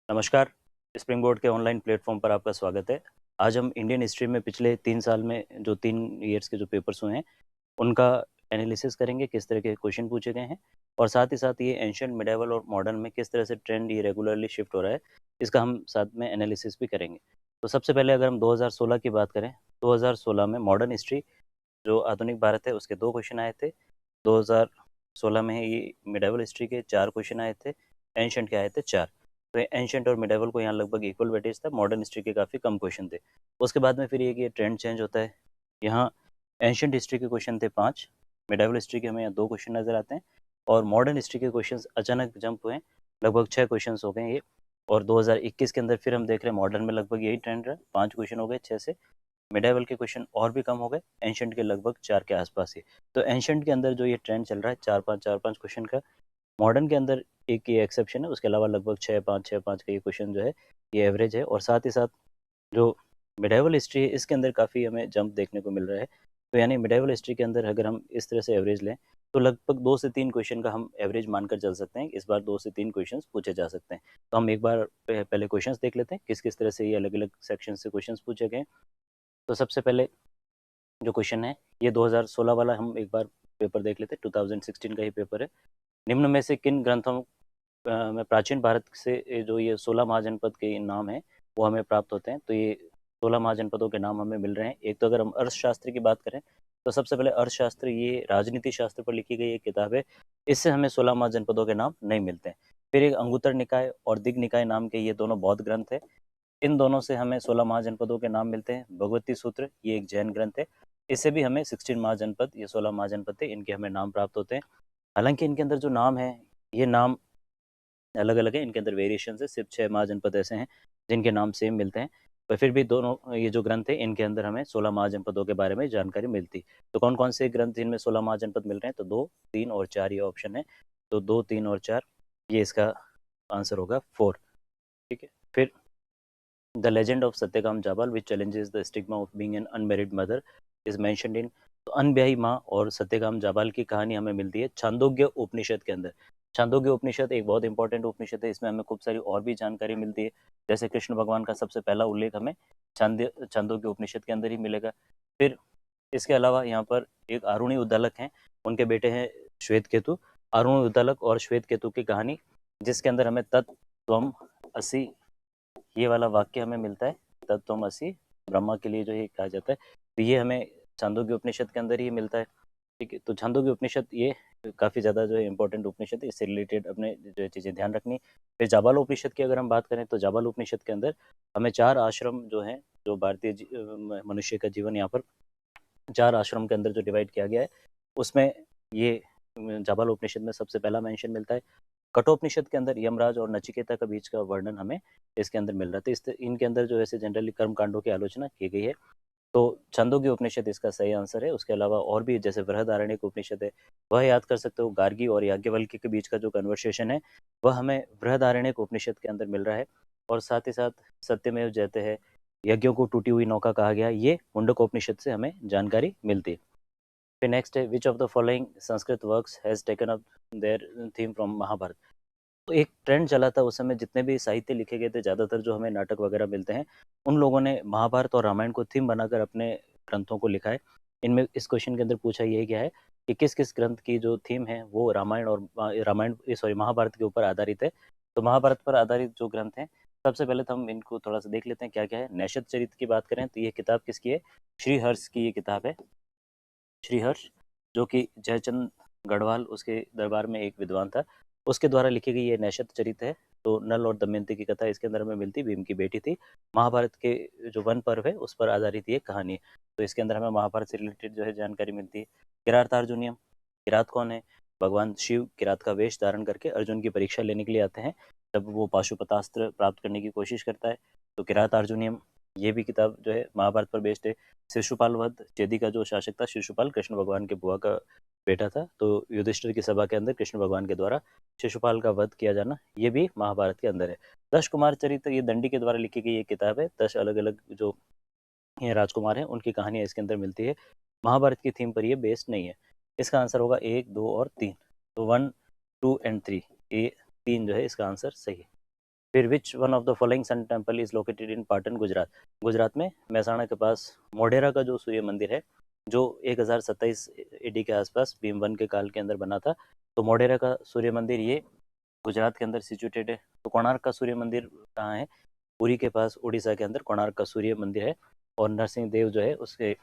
नमस्कार। Spring board के online platform पर आपका स्वागत है। आज हम इंडियन हिस्ट्री में पिछले 3 साल में जो 3 ईयर्स के जो पेपर्स हुए हैं, उनका एनालिसिस करेंगे, किस तरह के क्वेश्चन पूछे गए हैं और साथ ही साथ ये एंशिएंट, मिडेवल और मॉडर्न में किस तरह से ट्रेंड ये रेगुलरली शिफ्ट हो रहा है, इसका हम साथ में एनालिसिस भी करेंगे। तो सबसे पहले अगर हम 2016 की बात करें, 2016 में मॉडर्न हिस्ट्री जो आधुनिक भारत है उसके 2 क्वेश्चन आए थे। 2016 में ये मिडेवल हिस्ट्री के 4 क्वेश्चन आए थे, एंशिएंट के आए थे 4। तो एंशिएंट और मिडेवल को यहाँ लगभग इक्वल वेटेज था, मॉडर्न हिस्ट्री के काफ़ी कम क्वेश्चन थे। उसके बाद में फिर ये ट्रेंड चेंज होता है। यहाँ एंशिएंट हिस्ट्री के क्वेश्चन थे 5, मिडेवल हिस्ट्री के हमें यहाँ 2 क्वेश्चन नज़र आते हैं और मॉडर्न हिस्ट्री के क्वेश्चन अचानक जंप हुए, लगभग 6 क्वेश्चन हो गए ये। और 2021 के अंदर फिर हम देख रहे हैं मॉडर्न में लगभग यही ट्रेंड रहा, 5 क्वेश्चन हो गए 6 से। मिडाइवल के क्वेश्चन और भी कम हो गए, एंशिएंट के लगभग 4 के आसपास ही। तो एंशिएंट के अंदर जो ये ट्रेंड चल रहा है 4-5 क्वेश्चन का, मॉडर्न के अंदर एक ये एक्सेप्शन है, उसके अलावा लगभग 6-5 का ये क्वेश्चन जो है ये एवरेज है। और साथ ही साथ जो मिडाइवल हिस्ट्री है इसके अंदर काफ़ी हमें जंप देखने को मिल रहा है। तो यानी मिडाइवल हिस्ट्री के अंदर अगर हम इस तरह से एवरेज लें तो लगभग 2 से 3 क्वेश्चन का हम एवरेज मानकर चल सकते हैं, इस बार 2 से 3 क्वेश्चंस पूछे जा सकते हैं। तो हम एक बार पहले क्वेश्चंस देख लेते हैं किस किस तरह से ये अलग अलग सेक्शन से क्वेश्चंस पूछे गए। तो सबसे पहले जो क्वेश्चन है ये 2016 वाला हम एक बार पेपर देख लेते हैं, 2016 का ही पेपर है। निम्न में से किन ग्रंथों में प्राचीन भारत से जो ये 16 महाजनपद के नाम है वो हमें प्राप्त होते हैं। तो ये 16 महाजनपदों के नाम हमें मिल रहे हैं। एक तो अगर हम अर्थशास्त्र की बात करें तो सबसे पहले अर्थशास्त्र ये राजनीति शास्त्र पर लिखी गई एक किताब है, इससे हमें 16 महाजनपदों के नाम नहीं मिलते हैं। फिर एक अंगुत्तर निकाय और दिग् निकाय नाम के ये दोनों बौद्ध ग्रंथ है, इन दोनों से हमें 16 महाजनपदों के नाम मिलते हैं। भगवती सूत्र ये एक जैन ग्रंथ है, इससे भी हमें 16 महाजनपद, ये 16 महाजनपद थे, इनके हमें नाम प्राप्त होते हैं। हालांकि इनके अंदर जो नाम है ये नाम अलग अलग है, इनके अंदर वेरिएशन है, सिर्फ 6 महाजनपद ऐसे हैं जिनके नाम सेम मिलते हैं। पर फिर भी दोनों ये जो ग्रंथ है इनके अंदर हमें 16 महाजनपदों के बारे में जानकारी मिलती। तो कौन कौन से ग्रंथ जिनमें 16 महाजनपद मिल रहे हैं, तो 2, 3 और 4 ये ऑप्शन है। तो 2, 3 और 4 ये इसका आंसर होगा 4। ठीक है। फिर the legend of Satyakam Jabala which challenges the stigma of being an unmarried mother is mentioned in. तो अनब्याही माँ और सत्यकाम जाबाल की कहानी हमें मिलती है छांदोग्य उपनिषद के अंदर। छांदोग्य उपनिषद एक बहुत इंपॉर्टेंट उपनिषद है, इसमें हमें खूब सारी और भी जानकारी मिलती है। जैसे कृष्ण भगवान का सबसे पहला उल्लेख हमें छांदोग्य उपनिषद के अंदर ही मिलेगा। फिर इसके अलावा यहाँ पर एक आरुणि उद्दालक हैं, उनके बेटे हैं श्वेत केतु। आरुणि उद्दालक और श्वेत केतु की कहानी, जिसके अंदर हमें तत्त्वम असि ये वाला वाक्य हमें मिलता है, तत्त्वमसि ब्रह्मा के लिए जो ये कहा जाता है, तो ये हमें छांदोग्य उपनिषद के अंदर ही मिलता है। ठीक है। तो छांदोग्य उपनिषद ये काफ़ी ज़्यादा जो है इंपॉर्टेंट उपनिषद है, इससे रिलेटेड अपने जो है चीज़ें ध्यान रखनी। फिर जाबाल उपनिषद की अगर हम बात करें तो जाबाल उपनिषद के अंदर हमें 4 आश्रम जो हैं, जो भारतीय मनुष्य का जीवन यहाँ पर 4 आश्रम के अंदर जो डिवाइड किया गया है, उसमें ये जाबाल उपनिषद में सबसे पहला मेंशन मिलता है। कठोपनिषद के अंदर यमराज और नचिकेता का बीच का वर्णन हमें इसके अंदर मिल रहा था। इनके अंदर जो ऐसे जनरली कर्म कांडों की आलोचना की गई है। तो छंदोग्य उपनिषद इसका सही आंसर है। उसके अलावा और भी जैसे बृहदारण्यक उपनिषद है, वह याद कर सकते हो। गार्गी और याज्ञवल्क्य के बीच का जो कन्वर्सेशन है वह हमें बृहदारण्यक उपनिषद के अंदर मिल रहा है। और साथ ही साथ सत्यमेव जयते है, यज्ञों को टूटी हुई नौका कहा गया, ये मुंडकोपनिषद से हमें जानकारी मिलती है। फिर नेक्स्ट है, which of the following Sanskrit works has taken up their theme from Mahabharat. तो एक ट्रेंड चला था उस समय, जितने भी साहित्य लिखे गए थे ज़्यादातर जो हमें नाटक वगैरह मिलते हैं, उन लोगों ने महाभारत और रामायण को थीम बनाकर अपने ग्रंथों को लिखा है। इनमें इस क्वेश्चन के अंदर पूछा ये गया है कि किस किस ग्रंथ की जो थीम है वो महाभारत के ऊपर आधारित है। तो महाभारत पर आधारित जो ग्रंथ हैं, सबसे पहले तो हम इनको थोड़ा सा देख लेते हैं क्या क्या है। नैषध चरित्र की बात करें तो ये किताब किसकी है, श्रीहर्ष की ये किताब है। श्रीहर्ष जो कि जयचंद गढ़वाल उसके दरबार में एक विद्वान था, उसके द्वारा लिखी गई ये नैषध चरित्र है। तो नल और दमयंती की कथा इसके अंदर हमें मिलती, भीम की बेटी थी। महाभारत के जो वन पर्व है उस पर आधारित ये कहानी है। तो इसके अंदर हमें महाभारत से रिलेटेड जो है जानकारी मिलती है। किरातार्जुनीयम, किरात कौन है, भगवान शिव किरात का वेश धारण करके अर्जुन की परीक्षा लेने के लिए आते हैं, तब वो पाशुपतास्त्र प्राप्त करने की कोशिश करता है। तो किरातार्जुनीयम ये भी किताब जो है महाभारत पर बेस्ड है। शिशुपाल वध, चेदी का जो शासक था शिशुपाल, कृष्ण भगवान के बुआ का बेटा था। तो युधिष्ठिर की सभा के अंदर कृष्ण भगवान के द्वारा शिशुपाल का वध किया जाना, ये भी महाभारत के अंदर है। 10 कुमार चरित्र ये दंडी के द्वारा लिखी गई एक किताब है। 10 अलग अलग जो ये राजकुमार हैं उनकी कहानियाँ इसके अंदर मिलती है। महाभारत की थीम पर ये बेस्ड नहीं है। इसका आंसर होगा 1, 2 और 3। तो 1, 2 एंड 3, ये 3 जो है इसका आंसर सही है। फिर which one of the following sun temple is located in Patan, Gujarat. Gujarat में महसाणा के पास मोढेरा का जो सूर्य मंदिर है, जो 1027 एडी के आसपास भीमवन के काल के अंदर बना था, तो मोढेरा का सूर्य मंदिर ये गुजरात के अंदर सिचुएटेड है। तो कोणार्क का सूर्य मंदिर कहाँ है? पुरी के पास उड़ीसा के अंदर कोणार्क का सूर्य मंदिर है, और नरसिंह देव जो है उसके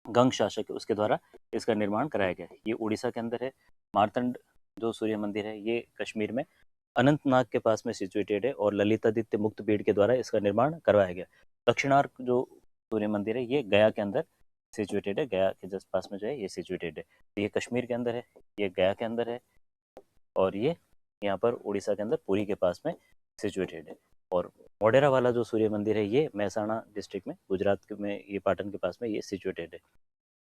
गंग शासक है, उसके द्वारा इसका निर्माण कराया गया। ये उड़ीसा के अंदर है। मारतंड जो सूर्य मंदिर है ये कश्मीर में अनंतनाग के पास में सिचुएटेड है, और ललितादित्य मुक्तपीठ के द्वारा इसका निर्माण करवाया गया। दक्षिणार्क जो सूर्य मंदिर है ये गया के अंदर सिचुएटेड है, गया के जस्ट पास में जो है ये सिचुएटेड है। तो ये कश्मीर के अंदर है, ये गया के अंदर है, और ये यहाँ पर उड़ीसा के अंदर पुरी के पास में सिचुएटेड है। और मोढेरा वाला जो सूर्य मंदिर है ये महसाणा डिस्ट्रिक्ट में, गुजरात में, ये पाटन के पास में ये सिचुएटेड है।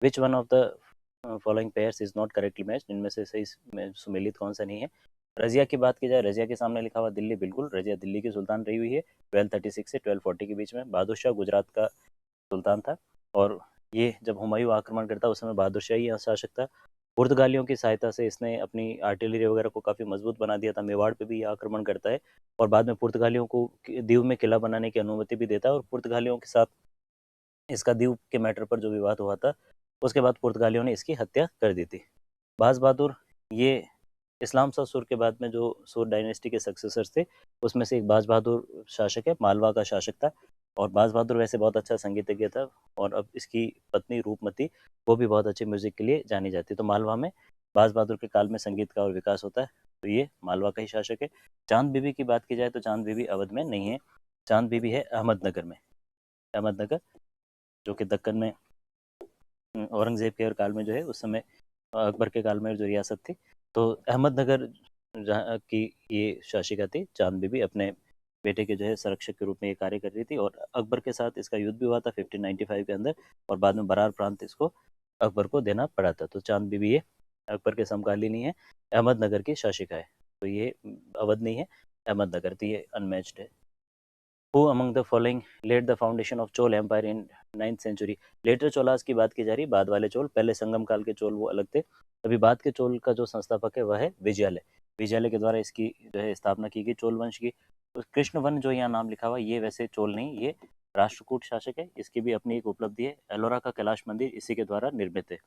विच one of the following pairs is not correctly matched, इनमें से सही सुमेलित कौन सा नहीं है? रजिया की बात की जाए, रजिया के सामने लिखा हुआ दिल्ली, बिल्कुल रजिया दिल्ली की सुल्तान रही हुई है 1236 से 1240 के बीच में। बहादुर शाह गुजरात का सुल्तान था, और ये जब हुमायूं आक्रमण करता उस समय बहादुर शाह ही यहाँ शासक था। पुर्तगालियों की सहायता से इसने अपनी आर्टिलरी वगैरह को काफ़ी मजबूत बना दिया था। मेवाड़ पे भी ये आक्रमण करता है, और बाद में पुर्तगालियों को दीव में किला बनाने की अनुमति भी देता है, और पुर्तगालियों के साथ इसका दीव के मैटर पर जो विवाद हुआ था, उसके बाद पुर्तगालियों ने इसकी हत्या कर दी थी। बाज बहादुर ये इस्लाम शाह सुर के बाद में जो सुर डायनेस्टी के सक्सेसर्स थे उसमें से एक बाज बहादुर शासक है, मालवा का शासक था। और बाज बहादुर वैसे बहुत अच्छा संगीतज्ञ था, और अब इसकी पत्नी रूपमती वो भी बहुत अच्छे म्यूजिक के लिए जानी जाती है। तो मालवा में बाज बहादुर के काल में संगीत का और विकास होता है, तो ये मालवा का ही शासक है। चांद बीबी की बात की जाए तो चांद बीबी अवध में नहीं है, चांद बीबी है अहमदनगर में। अहमदनगर जो कि दक्कन में औरंगजेब के काल में जो है उस समय अकबर के काल में जो रियासत थी, तो अहमदनगर जहाँ की ये शासिका थी चांद बीबी, अपने बेटे के जो है संरक्षक के रूप में ये कार्य कर रही थी। और अकबर के साथ इसका युद्ध भी हुआ था 1595 के अंदर, और बाद में बरार प्रांत इसको अकबर को देना पड़ा था। तो चांद बीबी ये अकबर के समकालीन ही है, अहमदनगर की शासिका है। तो ये अवध नहीं है, अहमदनगर, तो ये अनमैच्ड है। Who among the following laid the foundation of Chol Empire in 9th century? Later Cholas की बात की जा रही, बाद वाले चोल, पहले संगम काल के चोल वो अलग थे। अभी बाद के चोल का जो संस्थापक है वह है विजयालय। विजयालय के द्वारा इसकी जो है स्थापना की गई चोल वंश की। तो कृष्णवन जो यहाँ नाम लिखा हुआ ये वैसे चोल नहीं, ये राष्ट्रकूट शासक है, इसकी भी अपनी एक उपलब्धि है। एलोरा का कैलाश मंदिर इसी के द्वारा निर्मित है।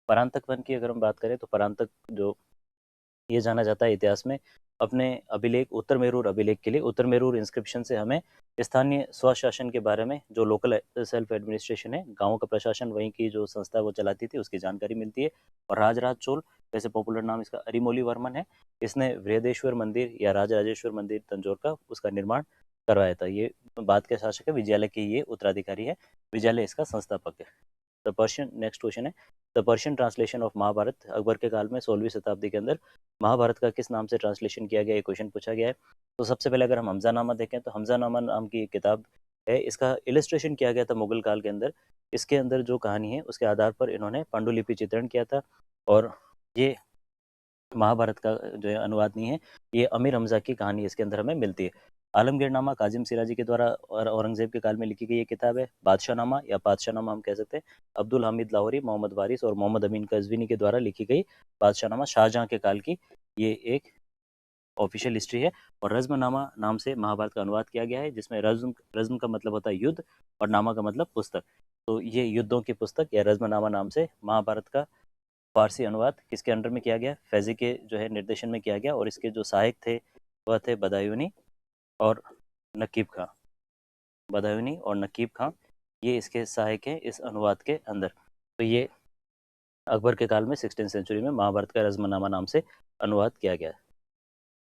परांतक वन की अगर हम बात करें तो परांतक जो ये जाना जाता है इतिहास में अपने अभिलेख, उत्तर मेरूर अभिलेख के लिए। उत्तर मेरूर इंस्क्रिप्शन से हमें स्थानीय स्वशासन के बारे में, जो लोकल सेल्फ एडमिनिस्ट्रेशन है, गाँव का प्रशासन वहीं की जो संस्था वो चलाती थी, उसकी जानकारी मिलती है। और राजराज चोल, वैसे पॉपुलर नाम इसका अरिमोली वर्मन है, इसने बृहदेश्वर मंदिर या राजराजेश्वर मंदिर तंजौर का उसका निर्माण करवाया था। ये बाद के शासक है, विजयालय के ये उत्तराधिकारी है, विजयालय इसका संस्थापक है। द पर्शियन, नेक्स्ट क्वेश्चन है, the Persian translation of Mahabharat, Akbar के काल में 16वीं शताब्दी के अंदर महाभारत का किस नाम से ट्रांसलेशन किया गया, ये क्वेश्चन पूछा गया है। तो सबसे पहले अगर हम हमजानामा देखें तो हमजानामा नाम की एक किताब है, इसका इलस्ट्रेशन किया गया था मुगल काल के अंदर। इसके अंदर जो कहानी है उसके आधार पर इन्होंने पांडुलिपि चित्रण किया था, और ये महाभारत का जो है अनुवाद नहीं है, ये अमीर हमजा की कहानी इसके अंदर हमें मिलती है। आलमगीरनामा काजिम सिराजी के द्वारा और औरंगजेब के काल में लिखी गई ये किताब है। बादशाहनामा या पातशाहनामा हम कह सकते हैं, अब्दुल हामिद लाहौरी, मोहम्मद वारिस और मोहम्मद अमीन कज़विनी के द्वारा लिखी गई बादशाहनामा, शाहजहां के काल की ये एक ऑफिशियल हिस्ट्री है। और रज़्मनामा नाम से महाभारत का अनुवाद किया गया है, जिसमें रज़्म रज़्म का मतलब होता है युद्ध, और नामा का मतलब पुस्तक। तो ये युद्धों की पुस्तक या रज़्मनामा नाम से महाभारत का फारसी अनुवाद किसके अंडर में किया गया? फैज़ी के जो है निर्देशन में किया गया, और इसके जो सहायक थे वह थे बदायूनी और नकीब खां। बदायूनी और नकीब खां ये इसके सहायक हैं इस अनुवाद के अंदर। तो ये अकबर के काल में 16th सेंचुरी में महाभारत का रज़्मनामा नाम से अनुवाद किया गया।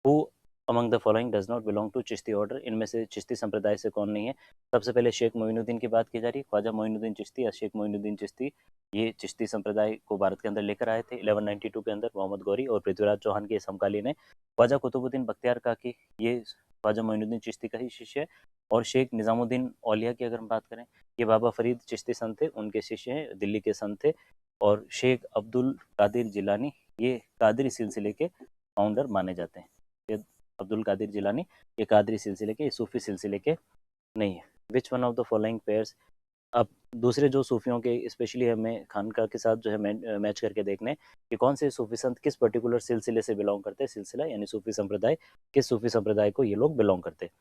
Who among the following does not belong to Chishti order, इनमें से चिश्ती संप्रदाय से कौन नहीं है? सबसे पहले शेख मोइनुद्दीन की बात की जा रही है। ख्वाजा मोइनुद्दीन चिश्ती या शेख मोइनुद्दीन चिश्ती ये चिश्ती संप्रदाय को भारत के अंदर लेकर आए थे 1192 के अंदर। मोहम्मद गौरी और पृथ्वीराज चौहान के समकालीन है। ख्वाजा कुतुबुद्दीन बख्तियार काकी ये ख्वाजा मोइनुद्दीन चिश्ती का ही शिष्य है। और शेख निज़ामुद्दीन औलिया की अगर हम बात करें, ये बाबा फरीद चिश्ती संत थे, उनके शिष्य हैं, दिल्ली के संत थे। और शेख अब्दुल कादिर जिलानी ये कादरी सिलसिले के फाउंडर माने जाते हैं। ये अब्दुल कादिर जिलानी ये कादरी सिलसिले के, सूफी सिलसिले के नहीं है। विच one of the following pairs अब दूसरे जो सूफियों के स्पेशली हमें खानका के साथ जो है मैच करके देखने हैं कि कौन से सूफी संत किस पर्टिकुलर सिलसिले से बिलोंग करते हैं, सिलसिला यानी सूफी संप्रदाय, किस सूफी संप्रदाय को ये लोग बिलोंग करते हैं।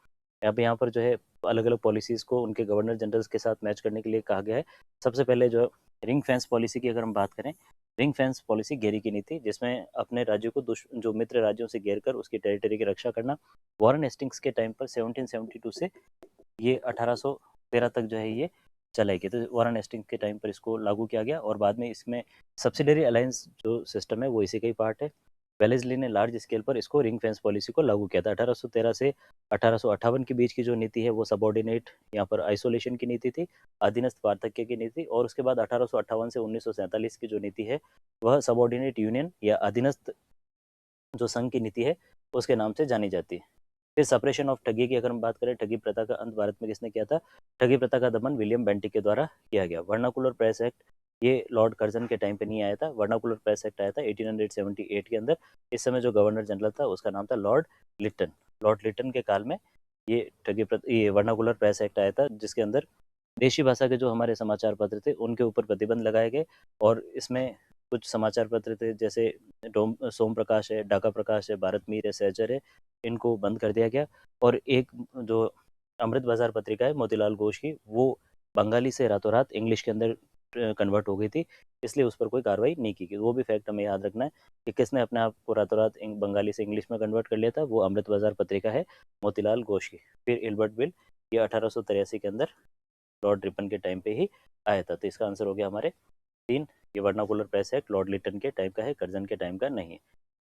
अब यहाँ पर जो है अलग अलग पॉलिसीज़ को उनके गवर्नर जनरल्स के साथ मैच करने के लिए कहा गया है। सबसे पहले जो रिंग फेंस पॉलिसी की अगर हम बात करें, रिंग फेंस पॉलिसी घेरी की नीति, जिसमें अपने राज्यों को जो मित्र राज्यों से घेर कर उसकी टेरिटरी की रक्षा करना। वॉरेन हेस्टिंग्स के टाइम पर 1772 से ये 1813 तक जो है ये चलाई गई। तो वॉरेन हेस्टिंग्स के टाइम पर इसको लागू किया गया और बाद में इसमें सब्सिडरी अलायंस जो सिस्टम है वो इसी का ही पार्ट है। वेलेस्ली ने लार्ज स्केल पर इसको रिंग फेंस पॉलिसी को लागू किया था। 1813 से 1858 के बीच की जो नीति है वो सबॉर्डिनेट यहाँ पर आइसोलेशन की नीति थी, अधीनस्थ पार्थक्य की नीति। और उसके बाद 1858 से 1947 की जो नीति है वह सबॉर्डिनेट यूनियन या अधीनस्थ जो संघ की नीति है उसके नाम से जानी जाती है। फिर सप्रेशन ऑफ ठगी की अगर हम बात करें, ठगी प्रथा का अंत भारत में किसने किया था? ठगी प्रथा का दमन विलियम बेंटिक के द्वारा किया गया। वर्नाकुलर प्रेस एक्ट, ये लॉर्ड कर्जन के टाइम पे नहीं आया था। वर्नाकुलर प्रेस एक्ट आया था 1878 के अंदर। इस समय जो गवर्नर जनरल था उसका नाम था लॉर्ड लिटन। लॉर्ड लिटन के काल में ये वर्नाकुलर प्रेस एक्ट आया था, जिसके अंदर देशी भाषा के जो हमारे समाचार पत्र थे उनके ऊपर प्रतिबंध लगाए गए। और इसमें कुछ समाचार पत्र थे जैसे सोम प्रकाश है, ढाका प्रकाश है, भारत मीर है, सहचर है, इनको बंद कर दिया गया। और एक जो अमृत बाजार पत्रिका है मोतीलाल घोष की, वो बंगाली से रातों रात इंग्लिश के अंदर कन्वर्ट हो गई थी, इसलिए उस पर कोई कार्रवाई नहीं की गई। वो भी फैक्ट हमें याद रखना है कि किसने अपने आप को रातों रात बंगाली से इंग्लिश में कन्वर्ट कर लिया था, वो अमृत बाजार पत्रिका है मोतीलाल घोष की। फिर इल्बर्ट बिल, ये 1883 के अंदर लॉर्ड रिपन के टाइम पे ही आया था। तो इसका आंसर हो गया हमारे 3। ये vernacular press act Lord Lytton के टाइम का है, कर्जन के टाइम का नहीं है।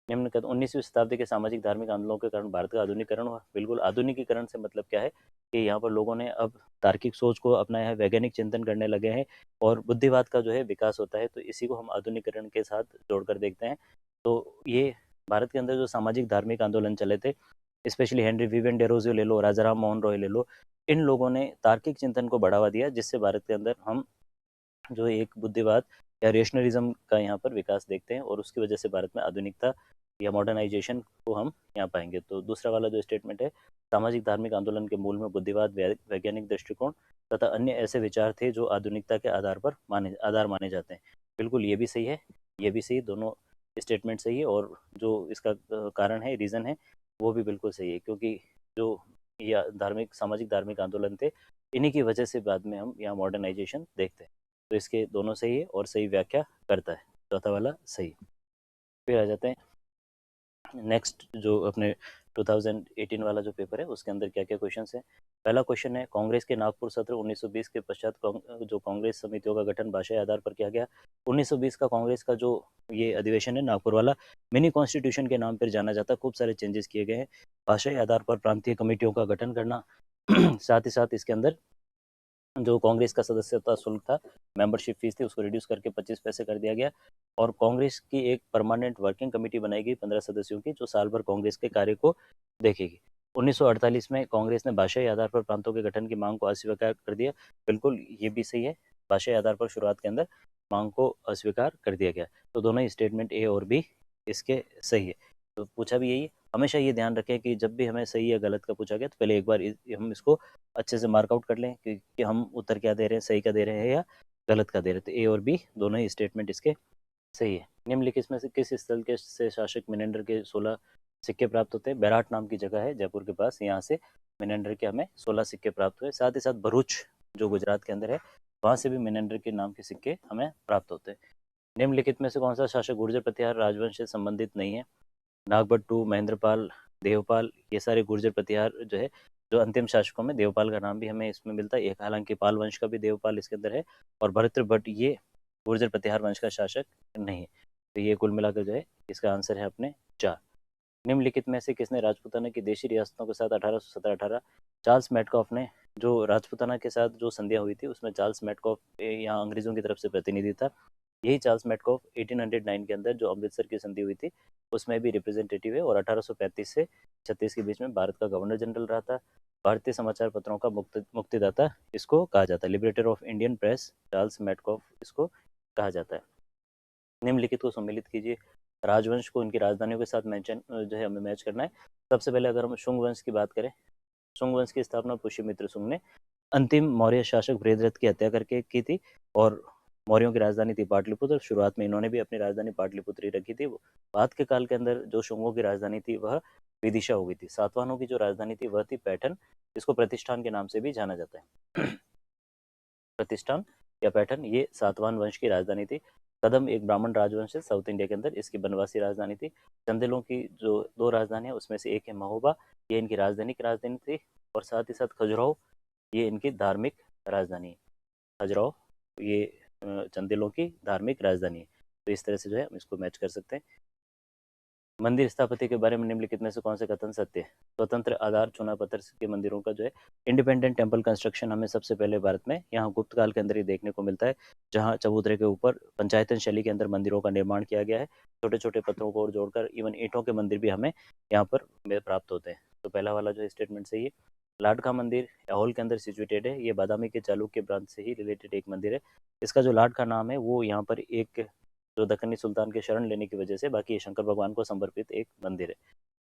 निम्नलिखित 19वीं शताब्दी के सामाजिक धार्मिक आंदोलनों के कारण भारत का आधुनिकीकरण हुआ। बिल्कुल, आधुनिकीकरण से मतलब क्या है कि यहाँ पर लोगों ने अब तार्किक सोच को अपनाया है, वैज्ञानिक चिंतन करने लगे हैं और बुद्धिवाद का जो है विकास होता है। तो इसी को हम आधुनिकीकरण के साथ जोड़कर देखते हैं। तो ये भारत के अंदर जो सामाजिक धार्मिक आंदोलन चले थे, स्पेशली हेनरी विवियन डेरोजियो ले लो, राजा राम मोहन रॉय ले लो, इन लोगों ने तार्किक चिंतन को बढ़ावा दिया, जिससे भारत के अंदर हम जो एक बुद्धिवाद या रेशनलिज्म का यहाँ पर विकास देखते हैं और उसकी वजह से भारत में आधुनिकता या मॉडर्नाइजेशन को हम यहाँ पाएंगे। तो दूसरा वाला जो स्टेटमेंट है, सामाजिक धार्मिक आंदोलन के मूल में बुद्धिवाद, वैज्ञानिक दृष्टिकोण तथा अन्य ऐसे विचार थे जो आधुनिकता के आधार माने जाते हैं। बिल्कुल, ये भी सही है, ये भी सही, दोनों स्टेटमेंट सही है। और जो इसका कारण है, रीज़न है, वो भी बिल्कुल सही है, क्योंकि जो या सामाजिक धार्मिक आंदोलन थे, इन्हीं की वजह से बाद में हम यहाँ मॉडर्नाइजेशन देखते हैं। तो इसके दोनों सही है और सही व्याख्या करता है, चौथा वाला सही। फिर आ जाते हैं नेक्स्ट जो अपने 2018 वाला जो पेपर है उसके अंदर क्या क्या क्वेश्चन है। पहला क्वेश्चन है, कांग्रेस के नागपुर सत्र 1920 के पश्चात जो कांग्रेस समितियों का गठन भाषाई आधार पर किया गया। 1920 का कांग्रेस का जो ये अधिवेशन है नागपुर वाला, मिनी कॉन्स्टिट्यूशन के नाम पर जाना जाता है। खूब सारे चेंजेस किए गए हैं, भाषाई आधार पर प्रांतीय कमेटियों का गठन करना साथ ही साथ इसके अंदर जो कांग्रेस का सदस्यता शुल्क था, मेंबरशिप फीस थी, उसको रिड्यूस करके 25 पैसे कर दिया गया। और कांग्रेस की एक परमानेंट वर्किंग कमेटी बनाई गई 15 सदस्यों की, जो साल भर कांग्रेस के कार्य को देखेगी। 1948 में कांग्रेस ने भाषाई आधार पर प्रांतों के गठन की मांग को अस्वीकार कर दिया। बिल्कुल, ये भी सही है, भाषाई आधार पर शुरुआत के अंदर मांग को अस्वीकार कर दिया गया। तो दोनों ही स्टेटमेंट ए और बी इसके सही है। तो पूछा भी यही, हमेशा ये ध्यान रखें कि जब भी हमें सही या गलत का पूछा गया तो पहले एक बार हम इसको अच्छे से मार्कआउट कर लें कि हम उत्तर क्या दे रहे हैं, सही का दे रहे हैं या गलत का दे रहे हैं। तो ए और बी दोनों ही स्टेटमेंट इसके सही है। निम्नलिखित में से किस स्थल के से शासक मिनेंडर के 16 सिक्के प्राप्त होते हैं? बैराट नाम की जगह है जयपुर के पास, यहाँ से मिनेंडर के हमें 16 सिक्के प्राप्त हुए। साथ ही साथ भरूच जो गुजरात के अंदर है, वहाँ से भी मिनेंडर के नाम के सिक्के हमें प्राप्त होते हैं। निम्नलिखित में से कौन सा शासक गुर्जर प्रतिहार राजवंश से संबंधित नहीं है? नागभट्टू, महेंद्रपाल, देवपाल, ये सारे गुर्जर प्रतिहार जो है, जो अंतिम शासकों में देवपाल का नाम भी हमें इसमें मिलता है। एक हालांकि पाल वंश का भी देवपाल इसके अंदर है, और भरतृ भट्ट ये गुर्जर प्रतिहार वंश का शासक नहीं है। तो ये कुल मिलाकर जो है इसका आंसर है अपने 4। निम्नलिखित में से किसने राजपूताना की देशी रियासतों के साथ 1817-18? चार्ल्स मेटकॉफ ने। जो राजपूताना के साथ जो संधियाँ हुई थी उसमें चार्ल्स मेटकॉफ यहाँ अंग्रेजों की तरफ से प्रतिनिधि था। यही चार्ल्स मेटकॉफ 1809 के अंदर जो अमृतसर की संधि हुई थी उसमें भी रिप्रेजेंटेटिव है, और 1835 से 36 के बीच में भारत का गवर्नर जनरल रहा था। भारतीय समाचार पत्रों का मुक्तिदाता इसको कहा जाता है, liberator of Indian press Charles Metcalfe इसको कहा जाता है। निम्नलिखित को सम्मिलित कीजिए। राजवंश को उनकी राजधानियों के साथ जो है हमें मैच करना है। सबसे पहले अगर हम शुंग वंश की बात करें, शुंग वंश की स्थापना पुष्यमित्र शुंग ने अंतिम मौर्य शासक बृहद्रथ की हत्या करके की थी, और मौर्यों की राजधानी थी पाटलिपुत्र। शुरुआत में इन्होंने भी अपनी राजधानी पाटलिपुत्र ही रखी थी। बाद के काल के अंदर जो शुंगों की राजधानी थी वह विदिशा हो गई थी। सातवाहनों की जो राजधानी थी वह थी पैठन, जिसको प्रतिष्ठान के नाम से भी जाना जाता है। प्रतिष्ठान या पैठन ये सातवाहन वंश की राजधानी थी। कदम एक ब्राह्मण राजवंश है साउथ इंडिया के अंदर, इसकी बनवासी राजधानी थी। चंदेलों की जो दो राजधानी है उसमें से एक है महोबा, ये इनकी राजधानी की राजधानी थी, और साथ ही साथ खजुराहो ये इनकी धार्मिक राजधानी है। खजुराहो ये चंदेलों की धार्मिक राजधानी है। तो इस तरह से जो है हम इसको मैच कर सकते हैं। मंदिर स्थापत्य के बारे में निम्नलिखित में से कौन से कथन सत्य है? स्वतंत्र आधार चुना पत्थर के मंदिरों का जो है इंडिपेंडेंट टेम्पल कंस्ट्रक्शन हमें सबसे पहले भारत में यहाँ गुप्त काल के अंदर ही देखने को मिलता है, जहाँ चबूतरे के ऊपर पंचायतन शैली के अंदर मंदिरों का निर्माण किया गया है। छोटे छोटे पत्थरों को जोड़कर इवन ईंटों के मंदिर भी हमें यहाँ पर प्राप्त होते हैं। तो पहला वाला जो स्टेटमेंट सही है। लाडका मंदिर लाहौल के अंदर सिचुएटेड है। ये बादामी के चालुक्य प्रांत से ही रिलेटेड एक मंदिर है। इसका जो लाड का नाम है वो यहाँ पर एक जो दक्कनी सुल्तान के शरण लेने की वजह से, बाकी ये शंकर भगवान को समर्पित एक मंदिर है।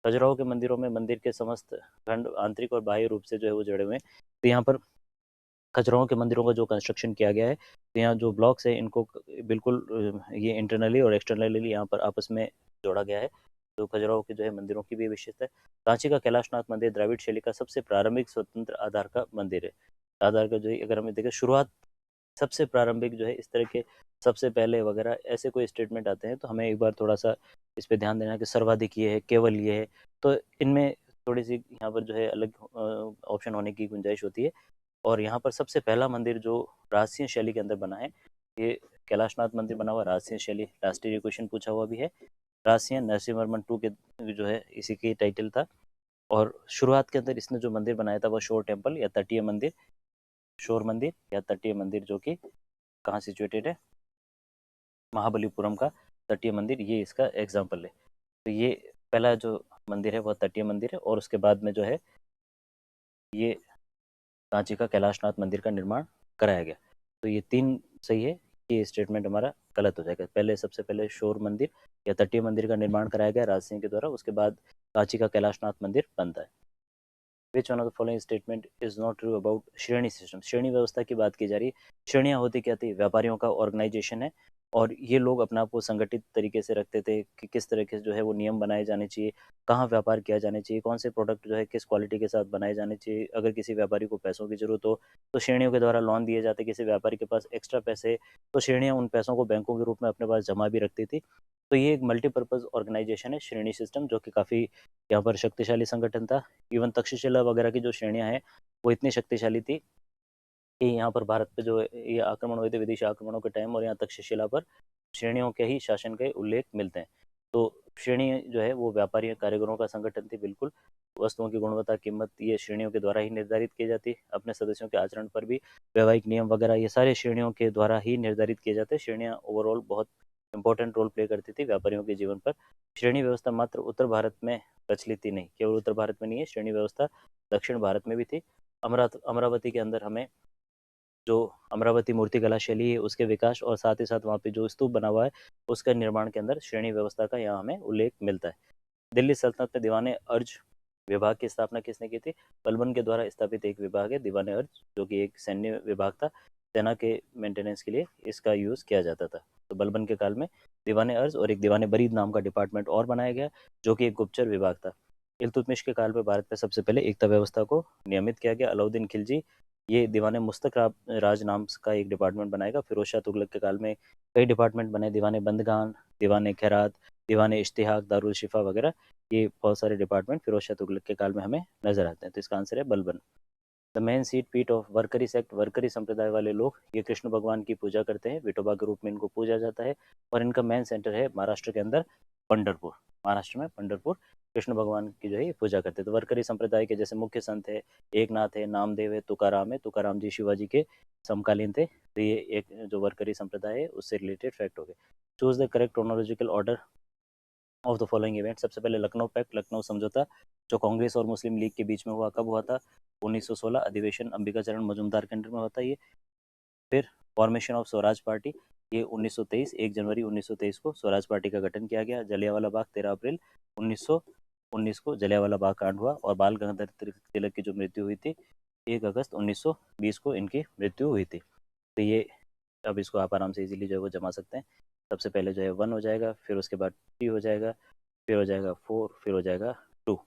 खजुराहो के मंदिरों में मंदिर के समस्त खंड आंतरिक और बाह्य रूप से जो है वो जुड़े हुए हैं। तो यहाँ पर खजुराहो के मंदिरों का जो कंस्ट्रक्शन किया गया है, तो यहाँ जो ब्लॉक्स है इनको बिल्कुल ये इंटरनली और एक्सटर्नली यहाँ पर आपस में जोड़ा गया है। तो खजुराहो के जो है मंदिरों की भी विशेषता है। कांची का कैलाशनाथ मंदिर द्रविड़ शैली का सबसे प्रारंभिक स्वतंत्र आधार का मंदिर है। आधार का जो है अगर हमें देखें शुरुआत सबसे प्रारंभिक जो है इस तरह के सबसे पहले वगैरह ऐसे कोई स्टेटमेंट आते हैं तो हमें एक बार थोड़ा सा इस पे ध्यान देना है कि सर्वाधिक ये है, केवल ये है। तो इनमें थोड़ी सी यहाँ पर जो है अलग ऑप्शन होने की गुंजाइश होती है। और यहाँ पर सबसे पहला मंदिर जो राजसिंह शैली के अंदर बना है, ये कैलाशनाथ मंदिर बना हुआ राजसिंह शैली। लास्ट ईयर क्वेश्चन पूछा हुआ भी है। राजसिंह नरसिंहवर्मन टू के जो है इसी की टाइटल था। और शुरुआत के अंदर इसने जो मंदिर बनाया था वह शोर टेम्पल या तटीय मंदिर, शोर मंदिर या तटीय मंदिर, जो कि कहाँ सिचुएटेड है? महाबलीपुरम का तटीय मंदिर, ये इसका एग्जाम्पल है। तो ये पहला जो मंदिर है वह तटीय मंदिर है, और उसके बाद में जो है ये कांची का कैलाशनाथ मंदिर का निर्माण कराया गया। तो ये तीन सही है, ये स्टेटमेंट हमारा गलत हो जाएगा। पहले सबसे पहले शोर मंदिर या तटीय मंदिर का निर्माण कराया गया राज सिंह के द्वारा, उसके बाद कांची का कैलाशनाथ मंदिर बनता है। विच one of the following statement is not true about श्रेणी सिस्टम? श्रेणी व्यवस्था की बात की जा रही है। श्रेणियाँ होती क्या थी? व्यापारियों का ऑर्गेनाइजेशन है, और ये लोग अपने आप को संगठित तरीके से रखते थे कि किस तरह के जो है वो नियम बनाए जाने चाहिए, कहाँ व्यापार किया जाना चाहिए, कौन से प्रोडक्ट जो है किस क्वालिटी के साथ बनाए जाने चाहिए। अगर किसी व्यापारी को पैसों की जरूरत हो तो श्रेणियों के द्वारा लोन दिए जाते। किसी व्यापारी के पास एक्स्ट्रा पैसे तो श्रेणियाँ उन पैसों को बैंकों के रूप में अपने पास जमा भी रखती थी। तो ये एक मल्टीपर्पज़ ऑर्गेनाइजेशन है श्रेणी सिस्टम, जो कि काफ़ी यहाँ पर शक्तिशाली संगठन था। इवन तक्षशिला वगैरह की जो श्रेणियाँ हैं वो इतनी शक्तिशाली थी कि यहाँ पर भारत पे जो ये आक्रमण हुए थे विदेशी आक्रमणों के टाइम, और यहाँ तक्षशिला पर श्रेणियों के ही शासन के उल्लेख मिलते हैं। तो श्रेणी जो है वो व्यापारी कारीगरों का संगठन थी। बिल्कुल वस्तुओं की गुणवत्ता कीमत ये श्रेणियों के द्वारा ही निर्धारित की जाती है। अपने सदस्यों के आचरण पर भी वैवाहिक नियम वगैरह ये सारे श्रेणियों के द्वारा ही निर्धारित किए जाते हैं। श्रेणियाँ ओवरऑल बहुत इंपॉर्टेंट रोल प्ले करती थी व्यापारियों के जीवन पर। श्रेणी व्यवस्था मात्र उत्तर भारत में प्रचलित ही नहीं, केवल उत्तर भारत में नहीं है, श्रेणी व्यवस्था दक्षिण भारत में भी थी। अमरावती के अंदर हमें जो अमरावती मूर्तिकला शैली है उसके विकास, और साथ ही साथ वहाँ पे जो स्तूप बना हुआ है उसका निर्माण के अंदर श्रेणी व्यवस्था का यहाँ हमें उल्लेख मिलता है। दिल्ली सल्तनत में दीवाने अर्ज विभाग की स्थापना किसने की थी? बलबन के द्वारा स्थापित एक विभाग है दीवाने अर्ज, जो कि एक सैन्य विभाग था। सेना के मेंटेनेंस के लिए इसका यूज़ किया जाता था। तो बलबन के काल में दीवाने अर्ज और एक दीवाने बरीद नाम का डिपार्टमेंट और बनाया गया, जो कि एक गुप्तचर विभाग था। इल्तुतमिश के काल में भारत में सबसे पहले एकता व्यवस्था को नियमित किया गया। अलाउद्दीन खिलजी ये दीवाने मुस्तक राज नाम का एक डिपार्टमेंट बनाएगा। फिरोज शाह तुगलक के काल में कई डिपार्टमेंट बने, दीवाने बंदगान, दीवाने खैरात, दीवाने इश्तिहाक, दारुल शिफा वगैरह। ये बहुत सारे डिपार्टमेंट फिरोज शाह तुगलक के काल में हमें नजर आते हैं। तो इसका आंसर है बलबन। द मेन सीट पीठ ऑफ वर्करी सेक्ट, वर्करी संप्रदाय वाले लोग ये कृष्ण भगवान की पूजा करते हैं। विठोबा के रूप में इनको पूजा जाता है, और इनका मेन सेंटर है महाराष्ट्र के अंदर पंढरपुर। महाराष्ट्र में पंढरपुर कृष्ण भगवान की जो है पूजा करते हैं। तो वर्करी संप्रदाय के जैसे मुख्य संत है एकनाथ है, नामदेव है, तुकाराम है। तुकाराम जी शिवाजी के समकालीन थे। तो ये एक जो वर्करी संप्रदाय है उससे रिलेटेड फैक्ट हो गए। Choose the correct chronological order of the following event. सबसे पहले लखनऊ पैक्ट, लखनऊ समझौता, जो कांग्रेस और मुस्लिम लीग के बीच में हुआ, कब हुआ था? 1916। अधिवेशन अंबिकाचरण मजूमदार के अंडर में होता है ये। फिर फॉर्मेशन ऑफ स्वराज पार्टी, ये 1923, 1 जनवरी 1923 को स्वराज पार्टी का गठन किया गया। जलियांवाला बाग 13 अप्रैल 1919 को जलियांवाला बाग कांड हुआ, और बाल गंगाधर तिलक की जो मृत्यु हुई थी 1 अगस्त 1920 को इनकी मृत्यु हुई थी। तो ये अब इसको आप आराम से इजीली जो है वो जमा सकते हैं। सबसे पहले जो है 1 हो जाएगा, फिर उसके बाद 3 हो जाएगा, फिर हो जाएगा 4, फिर हो जाएगा 2।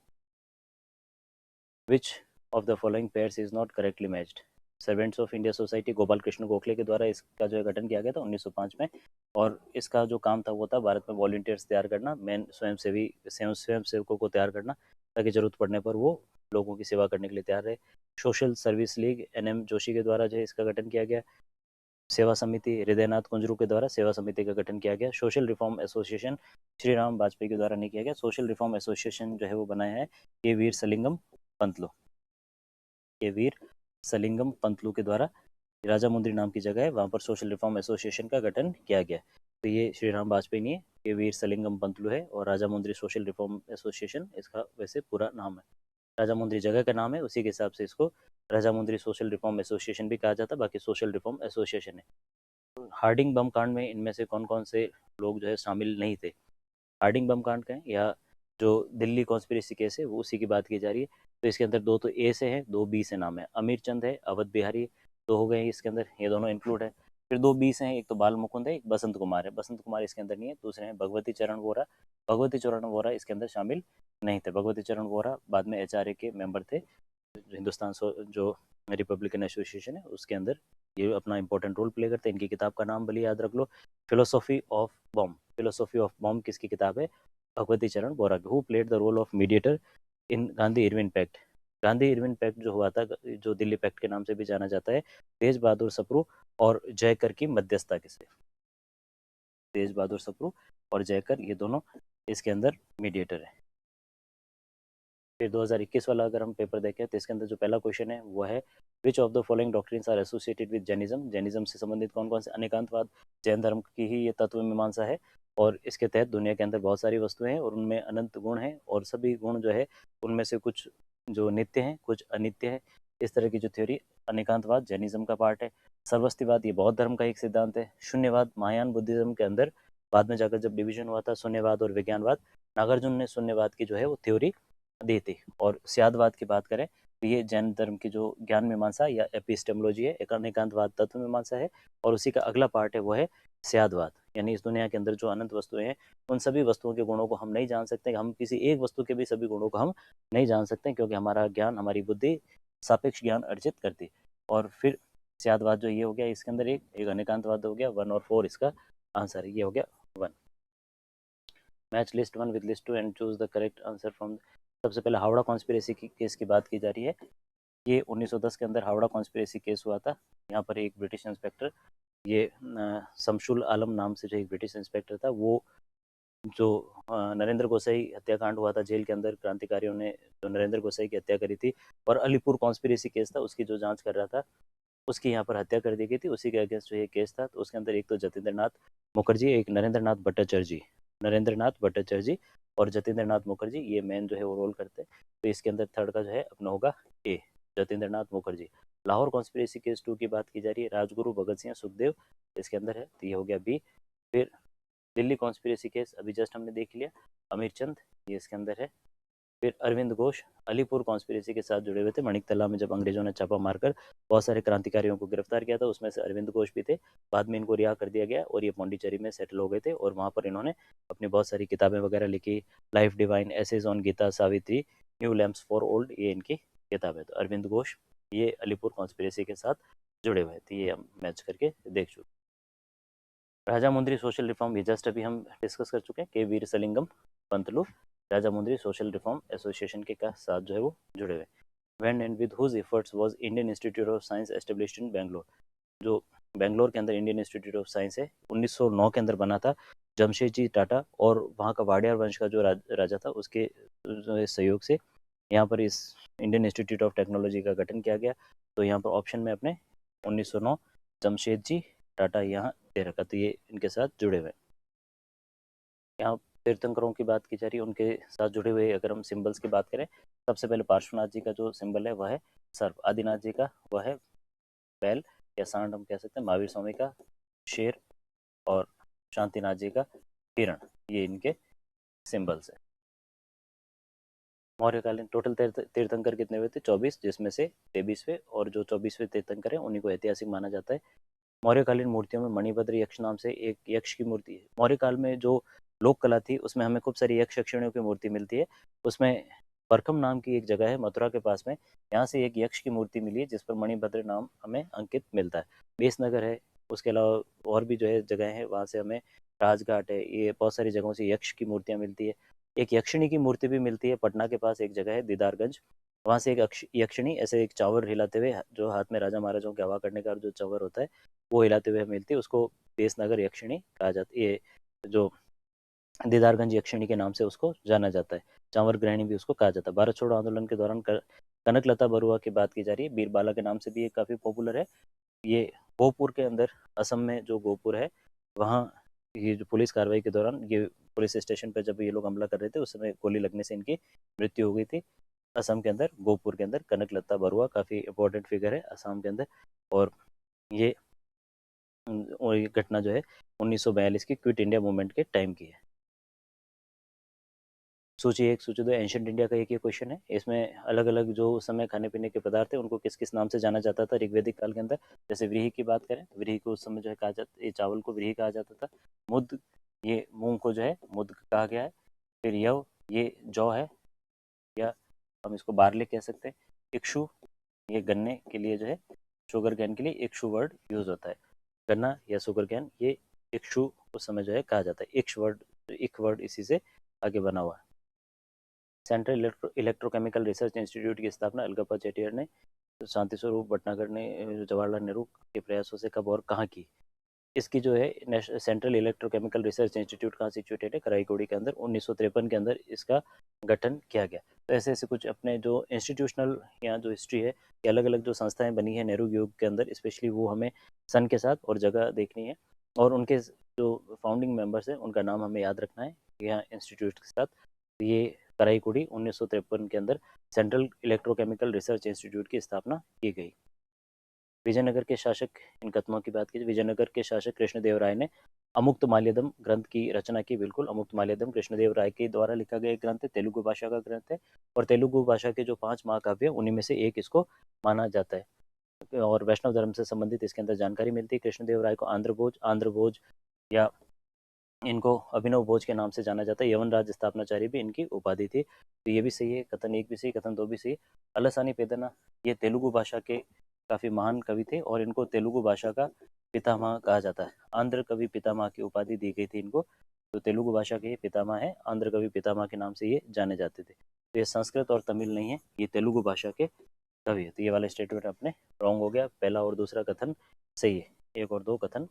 विच of the following pairs is not correctly matched? Servants of India society Gopal Krishna Gokhale के द्वारा इसका जो है गठन किया गया था 1905 में। और इसका जो काम था वो था भारत में वॉलंटियर्स तैयार करना, मेन स्वयं सेवकों को तैयार करना, ताकि जरूरत पड़ने पर वो लोगों की सेवा करने के लिए तैयार रहे। Social service league NM Joshi के द्वारा जो है इसका गठन किया गया। सेवा समिति हृदयनाथ कुंजरू के द्वारा सेवा समिति का गठन किया गया। Social reform association Shri Ram Vajpayee के द्वारा नहीं किया गया। सोशल रिफॉर्म एसोसिएशन जो है वो बनाया है के वीर सलिंगम पंतलू, के वीर सलिंगम पंतलू के द्वारा। राजा मुंद्री नाम की जगह है, वहाँ पर सोशल रिफॉर्म एसोसिएशन का गठन किया गया। तो ये श्री राम वाजपेयी नहीं है, ये वीर सलिंगम पंतलू है। और राजा मुंद्री सोशल रिफॉर्म एसोसिएशन इसका वैसे पूरा नाम है। राजा मुंद्री जगह का नाम है, उसी के हिसाब से इसको राजा मुंद्री सोशल रिफॉर्म एसोसिएशन भी कहा जाता है, बाकी सोशल रिफॉर्म एसोसिएशन है। हार्डिंग बम कांड में इनमें से कौन कौन से लोग जो है शामिल नहीं थे? हार्डिंग बम कांड का है या जो दिल्ली कॉन्स्पिरेसी केस है वो उसी की बात की जा रही है। तो इसके अंदर 2 तो ए से हैं, 2 बी से नाम है। अमीर चंद है, अवध बिहारी, 2 हो गए हैं इसके अंदर, ये दोनों इंक्लूड है। फिर 2 बी से हैं, एक तो बाल मुकुंद है, एक बसंत कुमार है। बसंत कुमार इसके अंदर नहीं है। दूसरे हैं भगवती चरण वोरा। भगवती चरण वोरा इसके अंदर शामिल नहीं थे। भगवती चरण वोरा बाद में HRA के मेंबर थे, हिंदुस्तान जो रिपब्लिकन एसोसिएशन है उसके अंदर ये अपना इंपॉर्टेंट रोल प्ले करते हैं। इनकी किताब का नाम भले याद रख लो, philosophy of bomb. Philosophy of bomb किसकी किताब है? Bhagwati Charan Vohra. Who played the role of mediator in Gandhi Irwin pact? Gandhi Irwin pact जो हुआ था, जो दिल्ली पैक्ट के नाम से भी जाना जाता है, तेज बहादुर सप्रू और जयकर की मध्यस्थता किसे? तेज बहादुर सप्रू और जयकर, ये दोनों इसके अंदर मीडिएटर है। फिर 2021 वाला अगर हम पेपर देखें तो इसके अंदर जो पहला क्वेश्चन है वो है which of the following doctrines are associated with Jainism? Jainism से संबंधित कौन कौन से? अनेकांतवाद जैन धर्म की ही ये तत्व मीमांसा है, और इसके तहत दुनिया के अंदर बहुत सारी वस्तुएं हैं और उनमें अनंत गुण हैं, और सभी गुण जो है उनमें से कुछ जो नित्य हैं, कुछ अनित्य है। इस तरह की जो थ्योरी, अनेकांतवाद जैनिज्म का पार्ट है। सर्वस्तिवाद ये बौद्ध धर्म का एक सिद्धांत है। शून्यवाद महायान बुद्धिज्म के अंदर बाद में जाकर जब डिवीजन हुआ था, शून्यवाद और विज्ञानवाद, नागार्जुन ने शून्यवाद की जो है वो थ्योरी दी थी। और स्यादवाद की बात करें तो ये जैन धर्म की जो ज्ञान मीमांसा या एपिस्टेमोलॉजी है, एक अनेकांतवाद तत्व मीमांसा है, और उसी का अगला पार्ट है वो है स्यादवाद। यानी इस दुनिया के अंदर जो अनंत वस्तुएं हैं उन सभी वस्तुओं के गुणों को हम नहीं जान सकते। हम किसी एक वस्तु के भी सभी गुणों को हम नहीं जान सकते, क्योंकि हमारा ज्ञान, हमारी बुद्धि सापेक्ष ज्ञान अर्जित करती। और फिर स्यादवाद जो ये हो गया, इसके अंदर एक अनेकांतवाद हो गया। 1 और 4 इसका आंसर है, ये हो गया 1। Match list 1 with list 2 and choose the correct answer from. सबसे पहले हावड़ा कॉन्स्पिरेसी की केस की बात की जा रही है। ये 1910 के अंदर हावड़ा कॉन्स्पिरेसी केस हुआ था। यहाँ पर एक ब्रिटिश इंस्पेक्टर, ये शमशुल आलम नाम से जो एक ब्रिटिश इंस्पेक्टर था, वो जो नरेंद्र गोसाई हत्याकांड हुआ था जेल के अंदर, क्रांतिकारियों ने जो नरेंद्र गोसाई की हत्या करी थी, और अलीपुर कॉन्स्पिरेसी केस था उसकी जो जांच कर रहा था, उसकी यहाँ पर हत्या कर दी गई थी। उसी के अगेंस्ट जो ये केस था, तो उसके अंदर एक तो जतेंद्र नाथ मुखर्जी, एक नरेंद्र नाथ भट्टाचार्य और जतेंद्र नाथ मुखर्जी, ये मेन जो है वो रोल करते हैं। तो इसके अंदर थर्ड का जो है अपना होगा ए, जतेंद्र नाथ मुखर्जी। लाहौर कॉन्स्पिरेसी केस 2 की बात की जा रही है, राजगुरु भगत सिंह सुखदेव इसके अंदर है, तो ये हो गया बी। फिर दिल्ली कॉन्स्पिरेसी केस अभी जस्ट हमने देख लिया, अमीर चंद ये इसके अंदर है। फिर अरविंद घोष अलीपुर कॉन्स्पिरेसी के साथ जुड़े हुए थे। मणिकतला में जब अंग्रेजों ने छापा मारकर बहुत सारे क्रांतिकारियों को गिरफ्तार किया था, उसमें से अरविंद घोष भी थे। बाद में इनको रिहा कर दिया गया और ये पौंडीचेरी में सेटल हो गए थे, और वहाँ पर इन्होंने अपनी बहुत सारी किताबें वगैरह लिखी। Life Divine, Essays on Gita, Savitri, New Lamps for Old, ये इनकी किताबें। तो अरविंद घोष ये अलीपुर कॉन्स्पिरेसी के साथ जुड़े हुए थे, ये हम मैच करके देख चुके। राजा मुंद्री सोशल रिफॉर्म ये जस्ट अभी हम डिस्कस कर चुके हैं, K Veeresalingam Pantulu Rajahmundry social reform association के साथ जो है वो जुड़े हुए। When and with whose efforts was Indian Institute of Science established in Bangalore? जो बेंगलोर के अंदर इंडियन इंस्टीट्यूट ऑफ साइंस है 1909 के अंदर बना था, जमशेदजी टाटा और वहाँ का वाडियार वंश का जो राजा था उसके सहयोग से यहाँ पर इस इंडियन इंस्टीट्यूट ऑफ टेक्नोलॉजी का गठन किया गया। तो यहाँ पर ऑप्शन में अपने 1909 जमशेदजी टाटा यहाँ दे रखा, तो ये इनके साथ जुड़े हुए। यहाँ तीर्थंकरों की बात की जा रही है, उनके साथ जुड़े हुए अगर हम सिंबल्स की बात करें, सबसे पहले पार्श्वनाथ जी का जो सिंबल है वह है सर्प, आदिनाथ जी का वह है बैल या सांड हम कह सकते हैं, महावीर स्वामी का शेर, और शांतिनाथ जी का हिरण, ये इनके सिंबल्स है। मौर्यकालीन टोटल तीर्थंकर कितने हुए थे? 24, जिसमें से 23वें, और जो 24वें तीर्थंकर हैं उन्हीं को ऐतिहासिक माना जाता है। मौर्यकालीन मूर्तियों में मणिभद्र यक्ष नाम से एक यक्ष की मूर्ति है। मौर्य काल में जो लोक कला थी उसमें हमें खूब सारी यक्ष यक्षिणियों की मूर्ति मिलती है। उसमें परखम नाम की एक जगह है मथुरा के पास में, यहाँ से एक यक्ष की मूर्ति मिली है जिस पर मणिभद्र नाम हमें अंकित मिलता है। बेसनगर है, उसके अलावा और भी जो है जगह है, वहाँ से हमें राजघाट है, ये बहुत सारी जगहों से यक्ष की मूर्तियाँ मिलती है। एक यक्षिणी की मूर्ति भी मिलती है पटना के पास, एक जगह है दीदारगंज, वहाँ से एक यक्षिणी ऐसे एक चावर हिलाते हुए, जो हाथ में राजा महाराजाओं के हवा करने का जो चावर होता है वो हिलाते हुए मिलती है, उसको बेसनगर यक्षिणी कहा जाता है। ये जो दीदारगंज यक्षिणी के नाम से उसको जाना जाता है। चांवर ग्रहणी भी उसको कहा जाता है। भारत छोड़ो आंदोलन के दौरान कनकलता बरुआ की बात की जा रही है, बीरबाला के नाम से भी ये काफ़ी पॉपुलर है। ये गोपुर के अंदर, असम में जो गोपुर है, वहाँ ये जो पुलिस कार्रवाई के दौरान ये पुलिस स्टेशन पर जब ये लोग हमला कर रहे थे उस समय गोली लगने से इनकी मृत्यु हो गई थी। असम के अंदर गोपुर के अंदर कनकलता बरुआ काफ़ी इंपॉर्टेंट फिगर है असम के अंदर। और ये और ये घटना जो है 1942 की क्विट इंडिया मूवमेंट के टाइम की है। सूची 1, सूची 2 एंशिएंट इंडिया का एक ये क्वेश्चन है। इसमें अलग अलग जो उस समय खाने पीने के पदार्थ थे उनको किस किस नाम से जाना जाता था ऋग्वैदिक काल के अंदर। जैसे व्रीहि की बात करें तो व्रीहि को उस समय जो है कहा जाता, ये चावल को व्रीहि कहा जाता था। मुद, ये मूंग को जो है मुद कहा गया है। फिर यव, ये जौ है, या हम इसको बार्ले कह सकते हैं। इक्षु, ये गन्ने के लिए जो है, शुगर कैन के लिए इक्षु वर्ड यूज होता है। गन्ना या शुगर कैन, ये इक्षु उस समय जो है कहा जाता है। इक्ष वर्ड, इक वर्ड इसी से आगे बना हुआ है। सेंट्रल इलेक्ट्रोकेमिकल रिसर्च इंस्टीट्यूट की स्थापना अलगप्पा चेटियर ने, शांति स्वरूप भटनागर ने जवाहरलाल नेहरू के प्रयासों से कब और कहाँ की? इसकी जो है सेंट्रल इलेक्ट्रोकेमिकल रिसर्च इंस्टीट्यूट कहाँ सिचुएटेड है? कराईकोडी के अंदर। 1953 के अंदर इसका गठन किया गया। तो ऐसे ऐसे कुछ अपने जो इंस्टीट्यूशनल या जो हिस्ट्री है, ये अलग अलग जो संस्थाएं बनी है नेहरू युग के अंदर, स्पेशली वो हमें सन के साथ और जगह देखनी है, और उनके जो फाउंडिंग मेंबर्स हैं उनका नाम हमें याद रखना है यहाँ इंस्टीट्यूट के साथ। ये कराईकुड़ी 1953 के अंदर सेंट्रल इलेक्ट्रोकेमिकल रिसर्च इंस्टीट्यूट की स्थापना की गई। विजयनगर के शासक, इन कथनों की बात की, विजयनगर के शासक कृष्णदेवराय ने अमुक्तमाल्यदम ग्रंथ की रचना की। बिल्कुल, अमुक्तमाल्यदम कृष्णदेवराय के द्वारा लिखा गया ग्रंथ है, तेलुगु भाषा का ग्रंथ है, और तेलुगु भाषा के जो 5 महाकाव्य हैं उन्हीं में से एक इसको माना जाता है। और वैष्णव धर्म से संबंधित इसके अंदर जानकारी मिलती है। कृष्णदेवराय को आंध्र भोज या इनको अभिनव भोज के नाम से जाना जाता है। यवनराज स्थापनाचारी भी इनकी उपाधि थी। तो ये भी सही है, कथन 1 भी सही, कथन 2 भी सही। अलसानी पेदना, ये तेलुगु भाषा के काफ़ी महान कवि थे और इनको तेलुगु भाषा का पितामह कहा जाता है। आंध्र कवि पितामह की उपाधि दी गई थी इनको। तो तेलुगु भाषा के ये पितामह है, आंध्र कवि पितामह के नाम से ये जाने जाते थे। तो ये संस्कृत और तमिल नहीं है, ये तेलुगु भाषा के कवि है। तो ये वाला स्टेटमेंट अपने रॉन्ग हो गया, पहला और दूसरा कथन सही है, 1 और 2 कथन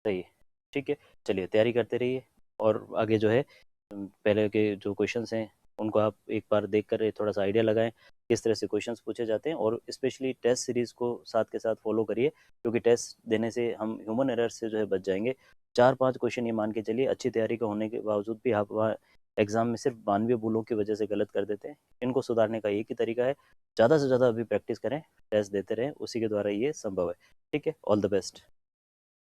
सही है। ठीक है, चलिए तैयारी करते रहिए, और आगे जो है पहले के जो क्वेश्चंस हैं उनको आप एक बार देख कर थोड़ा सा आइडिया लगाएं किस तरह से क्वेश्चंस पूछे जाते हैं, और स्पेशली टेस्ट सीरीज़ को साथ के साथ फॉलो करिए, क्योंकि टेस्ट देने से हम ह्यूमन एरर से जो है बच जाएंगे। 4-5 क्वेश्चन ये मान के चलिए, अच्छी तैयारी का होने के बावजूद भी आप वहाँ एग्जाम में सिर्फ 92 भूलों की वजह से गलत कर देते हैं। इनको सुधारने का एक ही तरीका है, ज़्यादा से ज़्यादा अभी प्रैक्टिस करें, टेस्ट देते रहें, उसी के द्वारा ये संभव है। ठीक है, ऑल द बेस्ट।